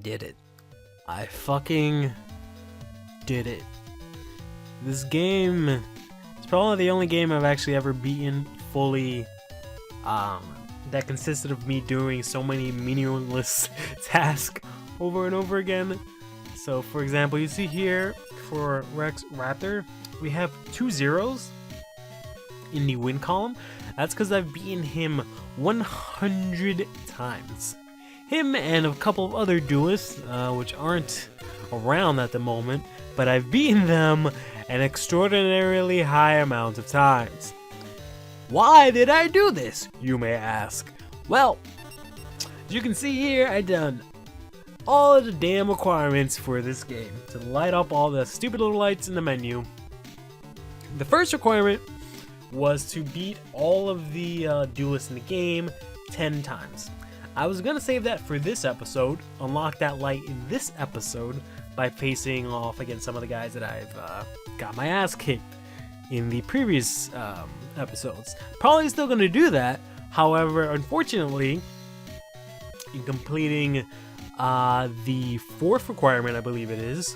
did it. I fucking did it. This game is probably the only game I've actually ever beaten fully, that consisted of me doing so many meaningless tasks over and over again. So for example, you see here for Rex Raptor, we have 2 zeros in the win column. That's because I've beaten him 100 times. Him and a couple of other duelists, which aren't around at the moment, but I've beaten them an extraordinarily high amount of times. Why did I do this, you may ask? Well, as you can see here, I done all of the damn requirements for this game to light up all the stupid little lights in the menu. The first requirement was to beat all of the duelists in the game 10 times. I was gonna save that for this episode, unlock that light in this episode by facing off against some of the guys that I've got my ass kicked in the previous episodes. Probably still gonna do that. However, unfortunately, in completing the 4th requirement, I believe it is,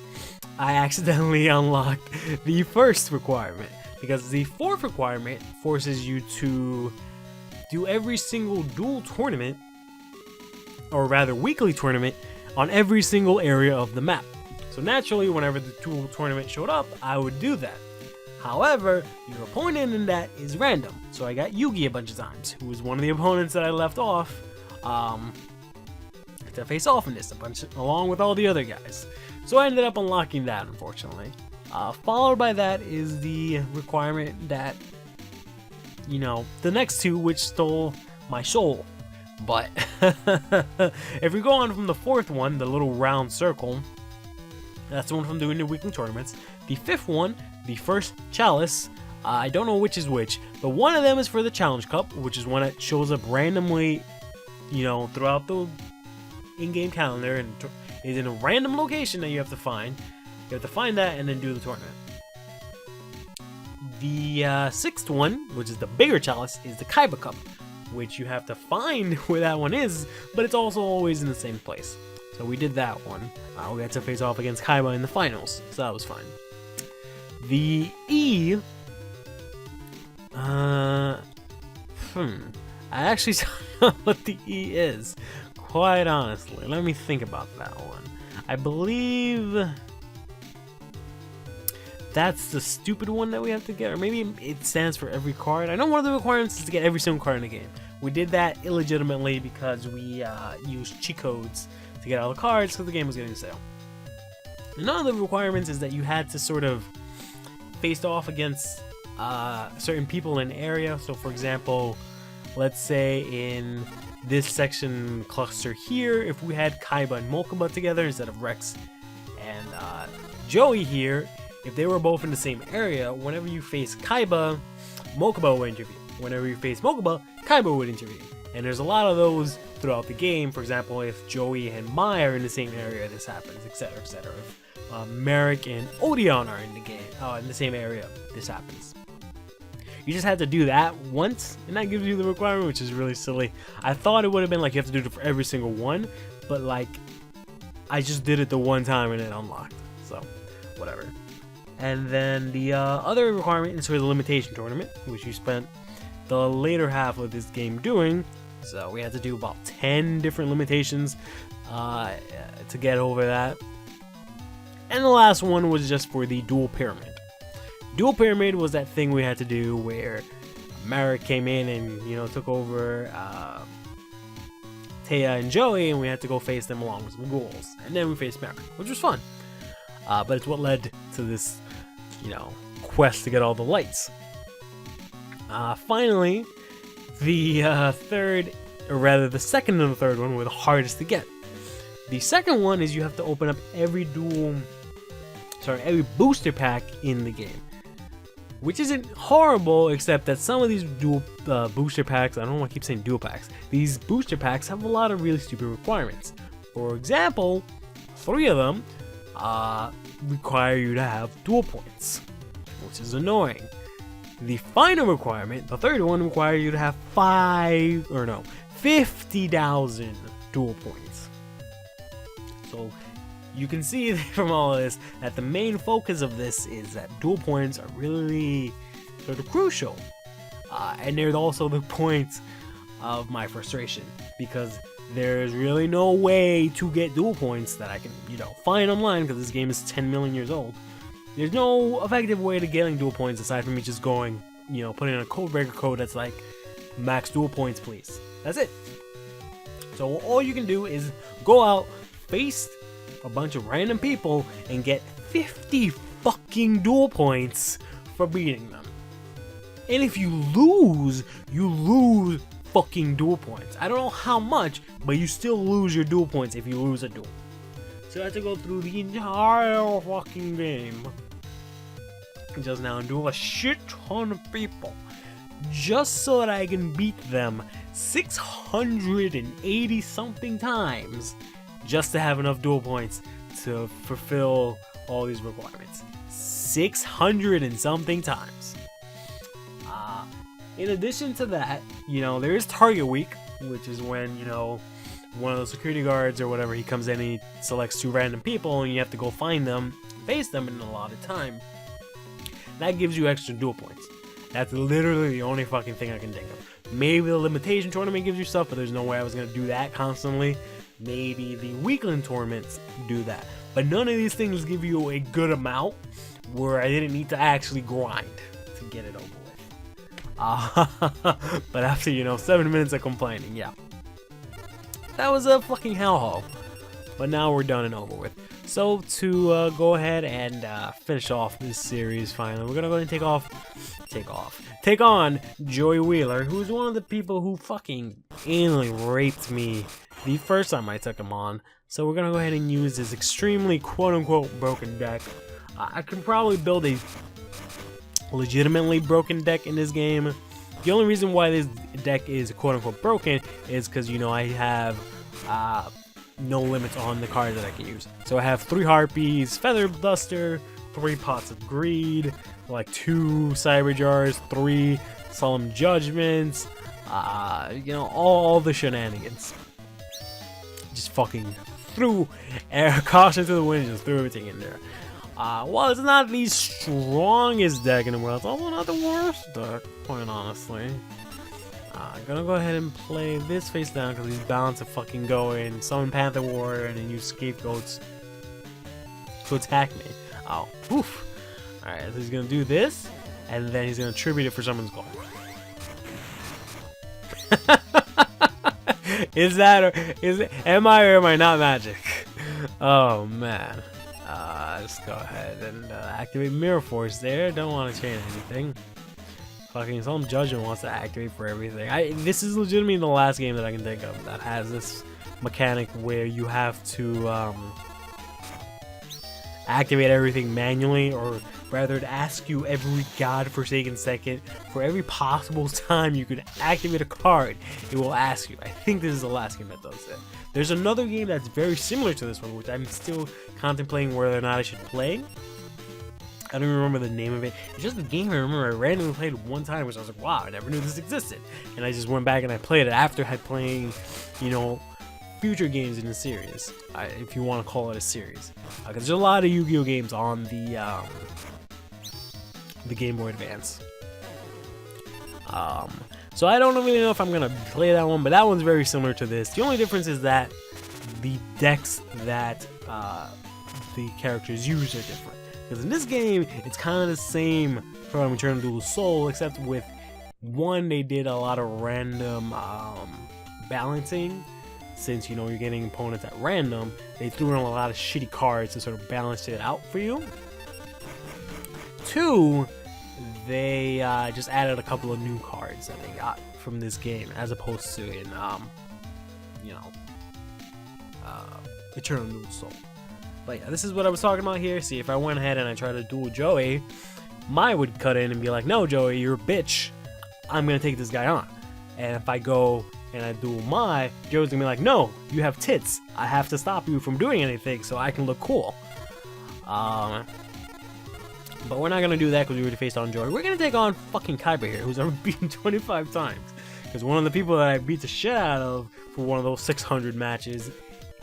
I accidentally unlocked the 1st requirement, because the 4th requirement forces you to do every single duel tournament, or rather weekly tournament, on every single area of the map. So naturally, whenever the duel tournament showed up, I would do that. However, your opponent in that is random, so I got Yugi a bunch of times, who was one of the opponents that I left off to face off in this a bunch, along with all the other guys. So I ended up unlocking that, unfortunately. Followed by that is the requirement that, you know, the next 2, which stole my soul. But if we go on from the 4th one, the little round circle, that's the one from doing the weekly tournaments. The 5th one, the first chalice, I don't know which is which, but one of them is for the Challenge Cup, which is one that shows up randomly, you know, throughout the in-game calendar, and is in a random location that you have to find. You have to find that and then do the tournament. The 6th one, which is the bigger chalice, is the Kaiba Cup, which you have to find where that one is, but it's also always in the same place. So we did that one. We got to face off against Kaiba in the finals, so that was fine. The E, I actually don't know what the E is, quite honestly. Let me think about that one. I believe that's the stupid one that we have to get, or maybe it stands for every card. I know one of the requirements is to get every single card in the game. We did that illegitimately because we used cheat codes to get all the cards because the game was getting stale. Another of the requirements is that you had to sort of face off against certain people in an area. So for example, let's say in this section cluster here, if we had Kaiba and Mokuba together instead of Rex and Joey here, if they were both in the same area, whenever you face Kaiba, Mokuba would intervene. Whenever you face Mokuba, Kaiba would intervene. And there's a lot of those throughout the game. For example, if Joey and Mai are in the same area, this happens, etc., etc. If Merrick and Odeon are in the game, in the same area, this happens. You just had to do that once, and that gives you the requirement, which is really silly. I thought it would have been like you have to do it for every single one, but like I just did it the one time and it unlocked. So whatever. And then the other requirement is for the limitation tournament, which you spent the later half of this game doing. So we had to do about 10 different limitations to get over that. And the last one was just for the dual pyramid. Dual pyramid was that thing we had to do where Merrick came in and, you know, took over Taya and Joey, and we had to go face them along with some ghouls. And then we faced Merrick, which was fun. But it's what led to this, you know, quest to get all the lights. Finally, the third, or rather the second and the third one were the hardest to get. The second one is you have to open up every booster pack in the game. Which isn't horrible, except that some of these dual booster packs, I don't know why I keep saying dual packs, these booster packs have a lot of really stupid requirements. For example, 3 of them require you to have dual points, which is annoying. The final requirement, the third one, requires you to have 50,000 dual points. So you can see from all of this that the main focus of this is that duel points are really sort of crucial. And they're also the points of my frustration, because there's really no way to get duel points that I can, find online, because this game is 10 million years old. There's no effective way to getting duel points aside from me just going, putting in a code breaker code that's like, max duel points, please. That's it. So all you can do is go out, face a bunch of random people, and get 50 fucking duel points for beating them. And if you lose fucking duel points. I don't know how much, but you still lose your duel points if you lose a duel. So I have to go through the entire fucking game just now and duel a shit ton of people just so that I can beat them 680 something times just to have enough duel points to fulfill all these requirements. 600 and something times. In addition to that, there is Target Week, which is when, one of the security guards or whatever, he comes in and he selects 2 random people and you have to go find them, face them in a lot of time. That gives you extra duel points. That's literally the only fucking thing I can think of. Maybe the limitation tournament gives you stuff, but there's no way I was going to do that constantly. Maybe the weekend tournaments do that. But none of these things give you a good amount where I didn't need to actually grind to get it over with. But after, 7 minutes of complaining, yeah. That was a fucking hellhole. But now we're done and over with. So to go ahead and finish off this series finally, we're gonna go ahead and take on Joey Wheeler, who's one of the people who fucking anally raped me the first time I took him on. So we're gonna go ahead and use this extremely quote-unquote broken deck. I can probably build a legitimately broken deck in this game. The only reason why this deck is quote-unquote broken is because, I have no limits on the cards that I can use. So I have 3 Harpies, Feather Duster, 3 Pots of Greed, like 2 Cyber Jars, 3 Solemn Judgments, all the shenanigans. Just fucking threw caution to the wind, just threw everything in there. While it's not the strongest deck in the world, it's also not the worst deck, quite honestly. I'm gonna go ahead and play this face down because he's bound to fucking go in, summon Panther Warrior, and then use Scapegoats to attack me. Oh, oof. Alright, so he's gonna do this, and then he's gonna tribute it for someone's goal. Am I or am I not magic? Oh man. Let's go ahead and activate Mirror Force there. Don't want to change anything. Fucking some judgment wants to activate for everything. This is legitimately the last game that I can think of that has this mechanic where you have to activate everything manually, or rather to ask you every godforsaken second for every possible time you could activate a card, it will ask you. I think this is the last game that does that. There's another game that's very similar to this one, which I'm still contemplating whether or not I should play. I don't even remember the name of it. It's just a game I remember I randomly played one time, which I was like, wow, I never knew this existed. And I just went back and I played it after I playing, future games in the series, if you want to call it a series. Because there's a lot of Yu-Gi-Oh games on the Game Boy Advance. So I don't really know if I'm going to play that one, but that one's very similar to this. The only difference is that the decks that the characters use are different. Because in this game, it's kind of the same from Eternal Duel Soul, except with one, they did a lot of random balancing. Since, you're getting opponents at random, they threw in a lot of shitty cards to sort of balance it out for you. 2, they just added a couple of new cards that they got from this game, as opposed to in, Eternal Duel Soul. But yeah, this is what I was talking about here. See, if I went ahead and I tried to duel Joey, Mai would cut in and be like, no, Joey, you're a bitch. I'm going to take this guy on. And if I go and I duel Mai, Joey's going to be like, no, you have tits. I have to stop you from doing anything so I can look cool. But we're not going to do that because we already faced on Joey. We're going to take on fucking Kyber here, who's ever beaten 25 times. Because one of the people that I beat the shit out of for one of those 600 matches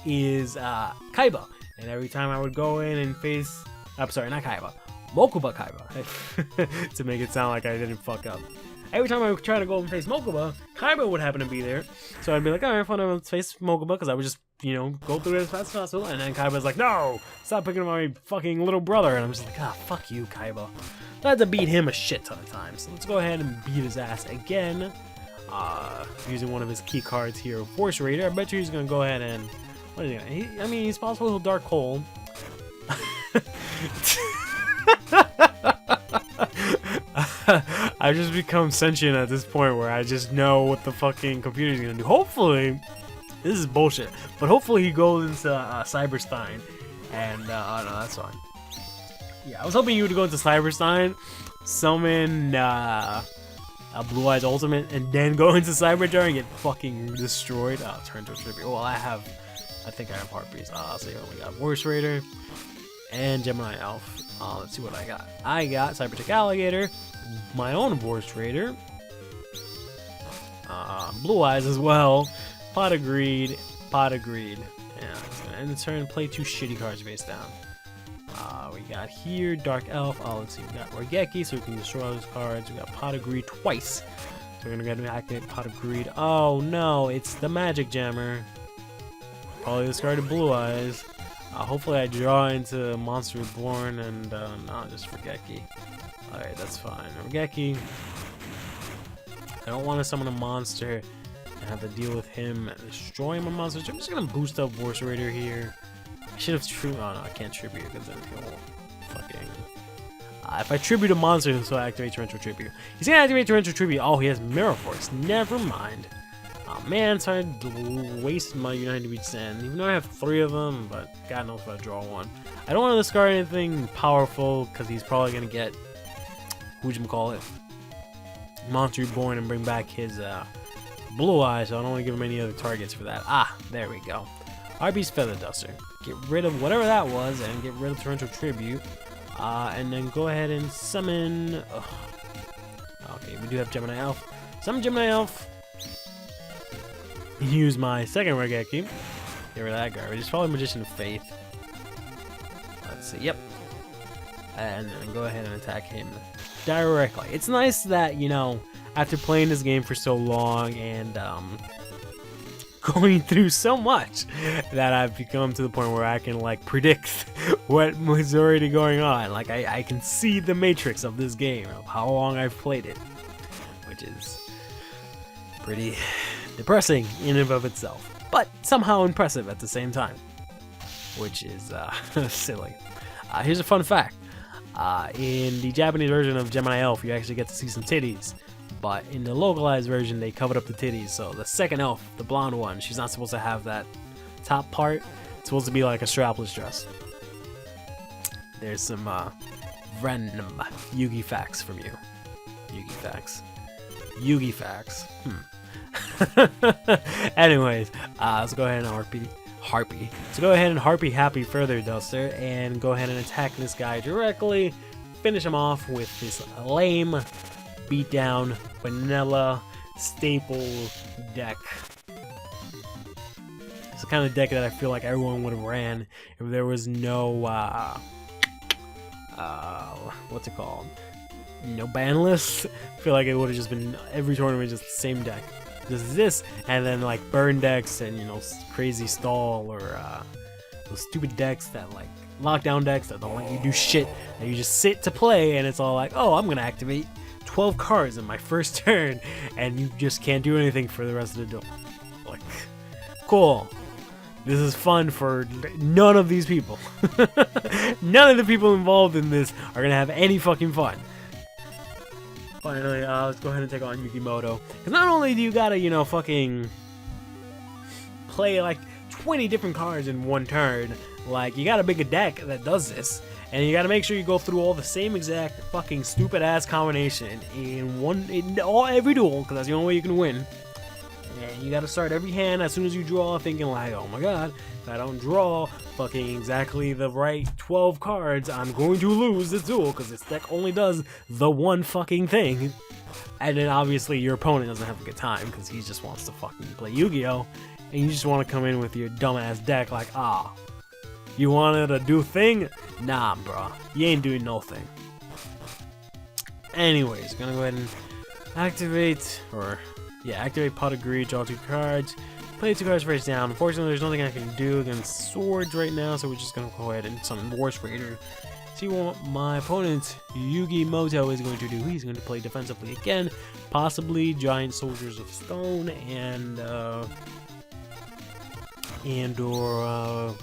is Kaiba. And every time I would go in and face, I'm sorry, not Kaiba, Mokuba Kaiba, to make it sound like I didn't fuck up. Every time I would try to go and face Mokuba, Kaiba would happen to be there. So I'd be like, alright, fine, I'm gonna face Mokuba, because I would just, you know, go through it as fast as possible. And then Kaiba's like, no, stop picking on my fucking little brother. And I'm just like, ah, fuck you, Kaiba. I had to beat him a shit ton of times. So let's go ahead and beat his ass again. Using one of his key cards here, Force Raider. I bet you he's gonna go ahead and, what is he? I mean, he's possible he'll Dark Hole. I've just become sentient at this point where I just know what the fucking computer's gonna do. Hopefully, this is bullshit, but hopefully he goes into Cyberstein, and oh no, that's fine. Yeah, I was hoping you would go into Cyberstein, summon Blue Eyes Ultimate, and then go into Cyberjar and get fucking destroyed. Turn to a tribute. Well, I think I have Harpies. So we got Force Raider and Gemini Elf. Let's see what I got. I got Cybertech Alligator, my own Force Raider, Blue Eyes as well, Pot of Greed. Yeah, it's gonna end the turn. Play 2 shitty cards face down. We got here Dark Elf. Let's see, we got Orgeki, so we can destroy those cards. We got Pot of Greed twice, so we're gonna go ahead and activate Pot of Greed. Oh no, it's the Magic Jammer. Probably discarded Blue Eyes. Hopefully I draw into Monster Reborn and no, just Orgeki. Alright, that's fine. Orgeki. I don't want to summon a monster and have to deal with him destroying my monsters. I'm just gonna boost up Force Raider here. I should have tribute. Oh no, I can't tribute because then he'll fucking. If I tribute a monster, he'll still activate Torrential Tribute. He's gonna activate Torrential Tribute. Oh, he has Mirror Force. Never mind. Oh man, so I wasted my United Beach Sand. Even though I have 3 of them, but God knows if I draw one. I don't want to discard anything powerful because he's probably gonna get whatchamacallit, Monster Reborn, and bring back his Blue Eyes. So I don't want to give him any other targets for that. There we go. Harpy's Feather Duster. Get rid of whatever that was and get rid of Torrential Tribute. And then go ahead and summon. Okay, we do have Gemini Elf. Summon Gemini Elf. Use my second Orgeki. Get rid of that garbage. It's probably Magician of Faith. Let's see. Yep. And then go ahead and attack him directly. It's nice that, you know, after playing this game for so long and going through so much, that I've become to the point where I can like predict what was already going on. Like I can see the matrix of this game, of how long I've played it, which is pretty depressing in and of itself, but somehow impressive at the same time, which is silly. Here's a fun fact. In the Japanese version of Gemini Elf, you actually get to see some titties. But in the localized version, they covered up the titties. So the second elf, the blonde one, she's not supposed to have that top part. It's supposed to be like a strapless dress. There's some random Yugi facts from you. Yugi facts. Anyways, let's go ahead and Harpy. So go ahead and Harpy Happy Feather Duster and go ahead and attack this guy directly. Finish him off with this lame beatdown vanilla staple deck. It's the kind of deck that I feel like everyone would have ran if there was no what's it called? No ban list. I feel like it would have just been every tournament just the same deck. Just this, and then like burn decks and, you know, crazy stall or those stupid decks that like lockdown decks that don't let you do shit, and you just sit to play, and it's all like, oh, I'm gonna activate 12 cards in my first turn, and you just can't do anything for the rest of the duel. Like, cool. This is fun for none of these people. None of the people involved in this are gonna have any fucking fun. Finally, let's go ahead and take on Yukimoto. Because not only do you gotta, you know, fucking play like 20 different cards in one turn, like, you gotta make a deck that does this, and you gotta make sure you go through all the same exact fucking stupid ass combination in every duel, because that's the only way you can win. And you gotta start every hand as soon as you draw thinking like, oh my god, if I don't draw fucking exactly the right 12 cards, I'm going to lose this duel, because this deck only does the one fucking thing. And then obviously your opponent doesn't have a good time, because he just wants to fucking play Yu-Gi-Oh! and you just want to come in with your dumbass deck like, ah, you wanted to do thing? Nah, bro, you ain't doing no thing. Anyways, gonna go ahead and activate, activate Pot of Greed, draw 2 cards, play 2 cards face down. Unfortunately, there's nothing I can do against swords right now, so we're just gonna go ahead and summon War's Raider. See what my opponent, Yugi Moto, is going to do. He's going to play defensively again, possibly Giant Soldiers of Stone and or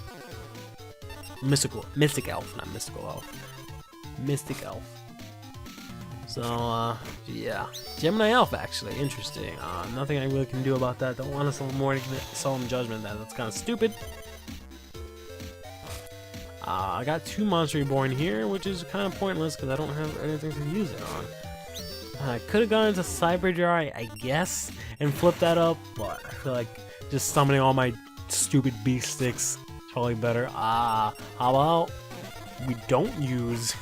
Mystic Elf, not Mystical Elf. Mystic Elf. So, yeah. Gemini Elf, actually. Interesting. Nothing I really can do about that. Don't want to summon more Solemn Judgment. That's kind of stupid. I got 2 Monster Reborn here, which is kind of pointless because I don't have anything to use it on. I could have gone into Cyber Jar, I guess, and flipped that up, but I feel like just summoning all my stupid beast sticks is probably better. How about we don't use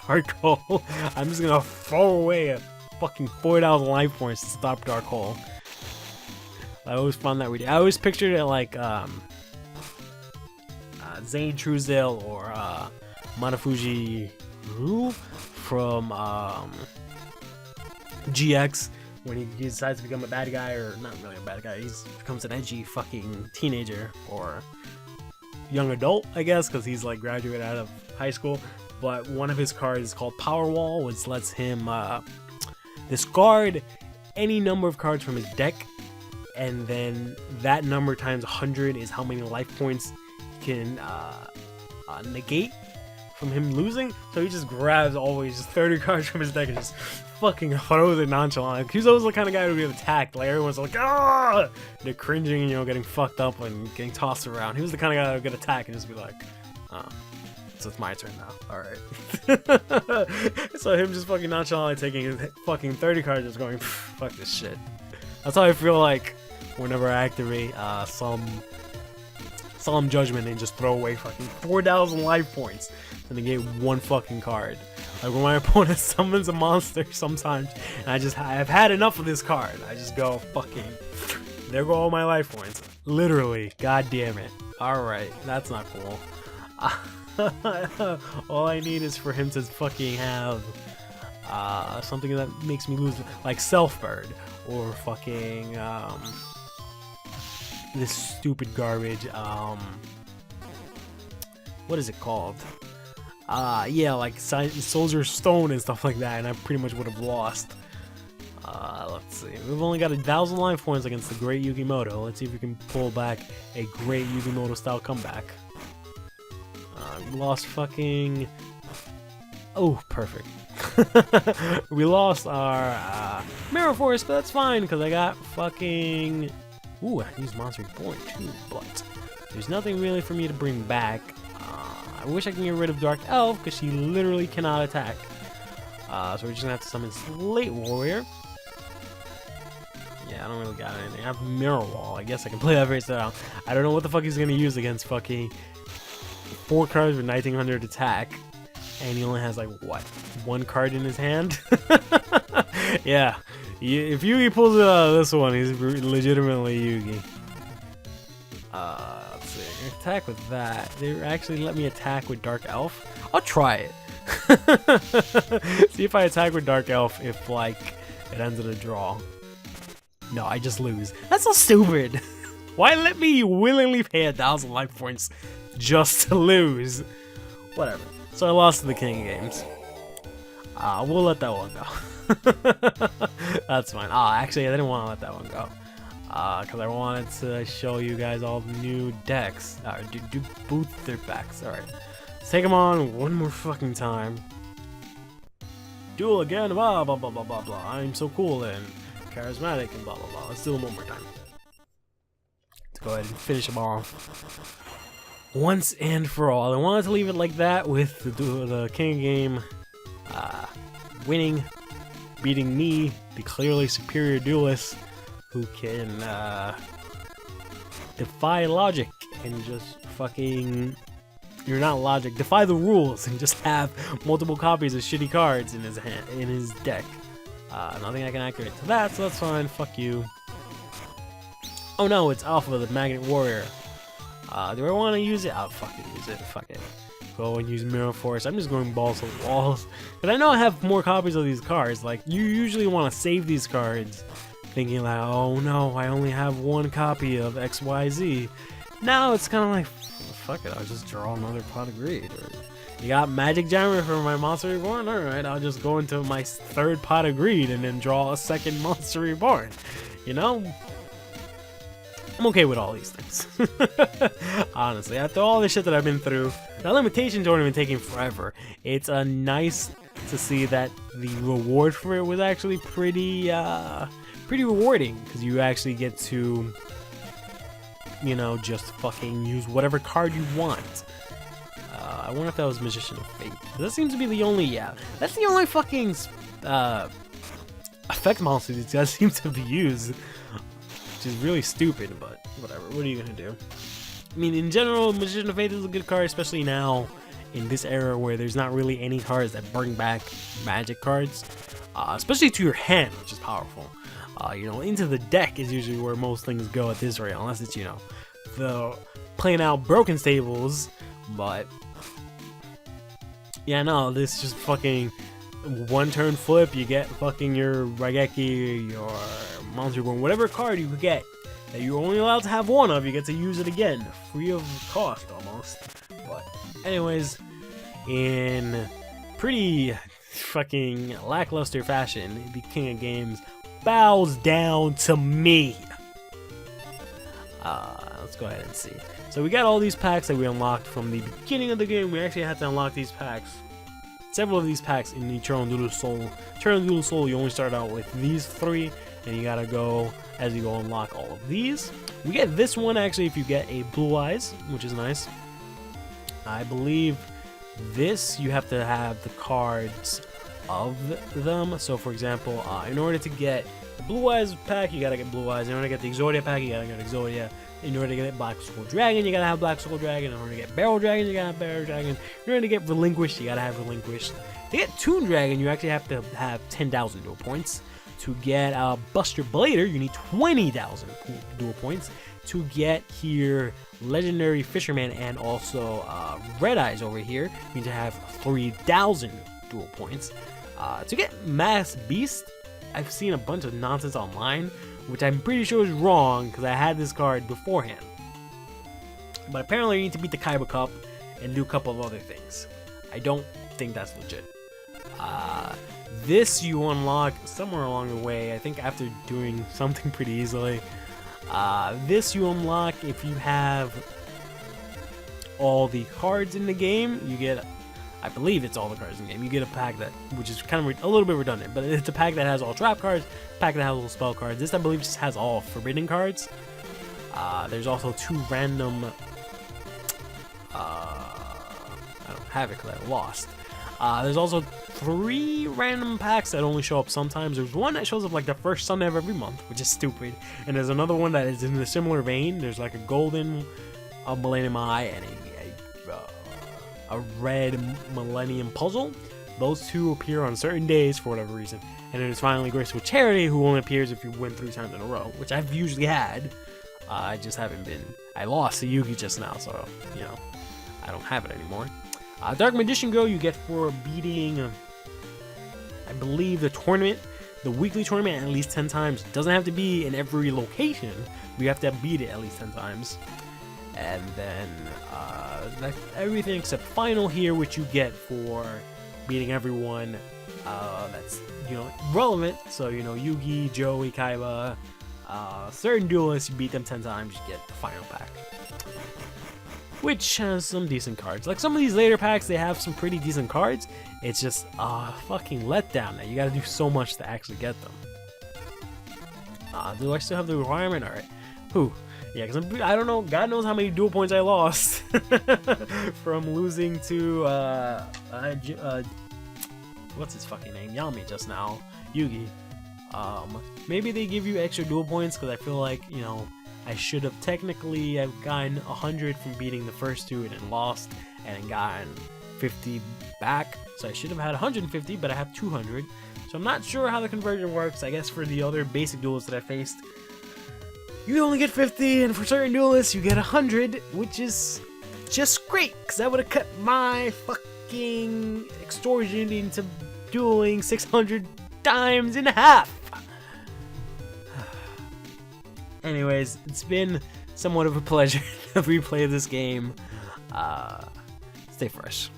Dark Hole? I'm just gonna throw away a fucking 4,000 life points to stop Dark Hole. I always found that ridiculous. I always pictured it like Zane Truesdale or Manafuji Ryu from GX when he decides to become a bad guy, or not really a bad guy, he becomes an edgy fucking teenager or young adult, I guess, because he's like graduated out of high school. But one of his cards is called Power Wall, which lets him discard any number of cards from his deck, and then that number times 100 is how many life points can negate from him losing. So he just grabs always 30 cards from his deck and just fucking throws it nonchalant. He's always the kind of guy who would get attacked. Like everyone's like, ah! They're cringing, you know, getting fucked up and getting tossed around. He was the kind of guy who would get attacked and just be like, so it's my turn now. Alright. So him just fucking nonchalantly taking his fucking 30 cards, just going, fuck this shit. That's how I feel like whenever I activate Solemn Judgment and just throw away fucking 4,000 life points and then get 1 fucking card. Like when my opponent summons a monster sometimes and I've had enough of this card. I just go fucking, there go all my life points. Literally, god damn it. Alright, that's not cool. All I need is for him to fucking have something that makes me lose, like Self-Bird or fucking this stupid garbage, what is it called? Yeah, like Soldier Stone and stuff like that, and I pretty much would have lost. Let's see, we've only got 1,000 life points against the great Yugimoto. Let's see if we can pull back a great Yugimoto style comeback. We lost fucking, oh, perfect. We lost our Mirror Force, but that's fine because I got fucking, ooh, I used Monster Reborn too, but there's nothing really for me to bring back. I wish I can get rid of Dark Elf because she literally cannot attack. So we're just gonna have to summon Slate Warrior. Yeah, I don't really got anything. I have Mirror Wall. I guess I can play that face down. I don't know what the fuck he's gonna use against fucking 4 cards with 1900 attack, and he only has like what, 1 card in his hand. Yeah. If Yugi pulls it out of this one, he's legitimately Yugi. Let's see. Attack with that. They actually let me attack with Dark Elf. I'll try it. See if I attack with Dark Elf if, like, it ends in a draw. No, I just lose. That's so stupid. Why let me willingly pay 1,000 life points just to lose? Whatever. So I lost to the King of Games. We'll let that one go. That's fine. Actually, I didn't want to let that one go. Because I wanted to show you guys all the new decks. Do booth their backs. Alright. Let's take them on one more fucking time. Duel again, blah blah blah blah blah blah. I'm so cool and charismatic and blah blah blah. Let's do them one more time. Let's go ahead and finish them off once and for all. I wanted to leave it like that with the King Game winning, beating me, the clearly superior duelist who can defy logic and just fucking, you're not logic, defy the rules and just have multiple copies of shitty cards in his hand, in his deck. Nothing I can activate to that, so that's fine. Fuck you. Oh no, it's Alpha, the Magnet Warrior. Do I want to use it? I'll fucking use it. Fuck it. Go and use Mirror Force. I'm just going balls to the walls. But I know I have more copies of these cards. Like, you usually want to save these cards, thinking like, oh no, I only have one copy of XYZ. Now it's kind of like, fuck it, I'll just draw another Pot of Greed. Or, you got Magic Jammer for my Monster Reborn? Alright, I'll just go into my third Pot of Greed and then draw a second Monster Reborn. You know? I'm okay with all these things. Honestly, after all the shit that I've been through, that limitation tournament taking forever, it's nice to see that the reward for it was actually pretty rewarding, because you actually get to, you know, just fucking use whatever card you want. I wonder if that was Magician of Fate. That seems to be the only, that's the only fucking effect monster these guys seem to be used. Which is really stupid, but whatever. What are you gonna do? I mean, in general, Magician of Fate is a good card, especially now in this era where there's not really any cards that bring back magic cards, especially to your hand, which is powerful. You know, into the deck is usually where most things go at this rate, unless it's, you know, the playing out broken stables. But yeah, no, this just fucking one turn flip. You get fucking your Raigeki, your Monster Reborn, whatever card you get that you're only allowed to have one of, you get to use it again, free of cost almost. But anyways, in pretty fucking lackluster fashion, the King of Games bows down to me. Let's go ahead and see. So we got all these packs that we unlocked from the beginning of the game. We actually had to unlock these packs, several of these packs in Eternal Duel Soul. Eternal Duel Soul, you only start out with these 3, and you gotta go as you go unlock all of these. We get this one actually if you get a Blue Eyes, which is nice. I believe this you have to have the cards of them. So for example, in order to get the Blue Eyes pack, you gotta get Blue Eyes. In order to get the Exodia pack, you gotta get Exodia. In order to get Black Soul Dragon, you gotta have Black Soul Dragon. In order to get Barrel Dragon, you gotta have Barrel Dragon. In order to get Relinquished, you gotta have Relinquished. To get Toon Dragon, you actually have to have 10,000 duel points. To get Buster Blader, you need 20,000 duel points. To get here Legendary Fisherman and also Red Eyes over here, you need to have 3,000 duel points. To get Mass Beast, I've seen a bunch of nonsense online, which I'm pretty sure is wrong because I had this card beforehand. But apparently you need to beat the Kaiba Cup and do a couple of other things. I don't think that's legit. This you unlock somewhere along the way, I think after doing something pretty easily. This you unlock if you have all the cards in the game. You get, I believe it's all the cards in the game. You get a pack that, which is kind of a little bit redundant, but it's a pack that has all trap cards, a pack that has all spell cards. This I believe just has all forbidden cards. There's also 2 random, I don't have it because I lost. There's also 3 random packs that only show up sometimes. There's one that shows up like the first Sunday of every month, which is stupid. And there's another one that is in a similar vein. There's like a golden Millennium Eye and a red Millennium Puzzle. Those 2 appear on certain days for whatever reason. And then there's finally Graceful Charity, who only appears if you win 3 times in a row, which I've usually had. I just haven't been. I lost to Yugi just now, so, you know, I don't have it anymore. Dark Magician Go you get for beating, I believe, the tournament, the weekly tournament at least 10 times. It doesn't have to be in every location, but you have to beat it at least 10 times. And then that's everything except Final here, which you get for beating everyone that's, you know, relevant. So, you know, Yugi, Joey, Kaiba, certain duelists, you beat them 10 times, you get the final pack, which has some decent cards. Like some of these later packs, they have some pretty decent cards. It's just a fucking letdown that you gotta do so much to actually get them. Do I still have the requirement? Alright. Whew. Yeah, because I don't know, God knows how many duel points I lost from losing to, what's his fucking name? Yami just now. Yugi. Maybe they give you extra duel points because I feel like, you know, I should have technically have gotten 100 from beating the first 2 and then lost and gotten 50 back. So I should have had 150, but I have 200. So I'm not sure how the conversion works. I guess for the other basic duels that I faced, you only get 50, and for certain duelists, you get 100, which is just great, because that would have cut my fucking extortion into dueling 600 times in half. Anyways, it's been somewhat of a pleasure to replay this game. Stay fresh.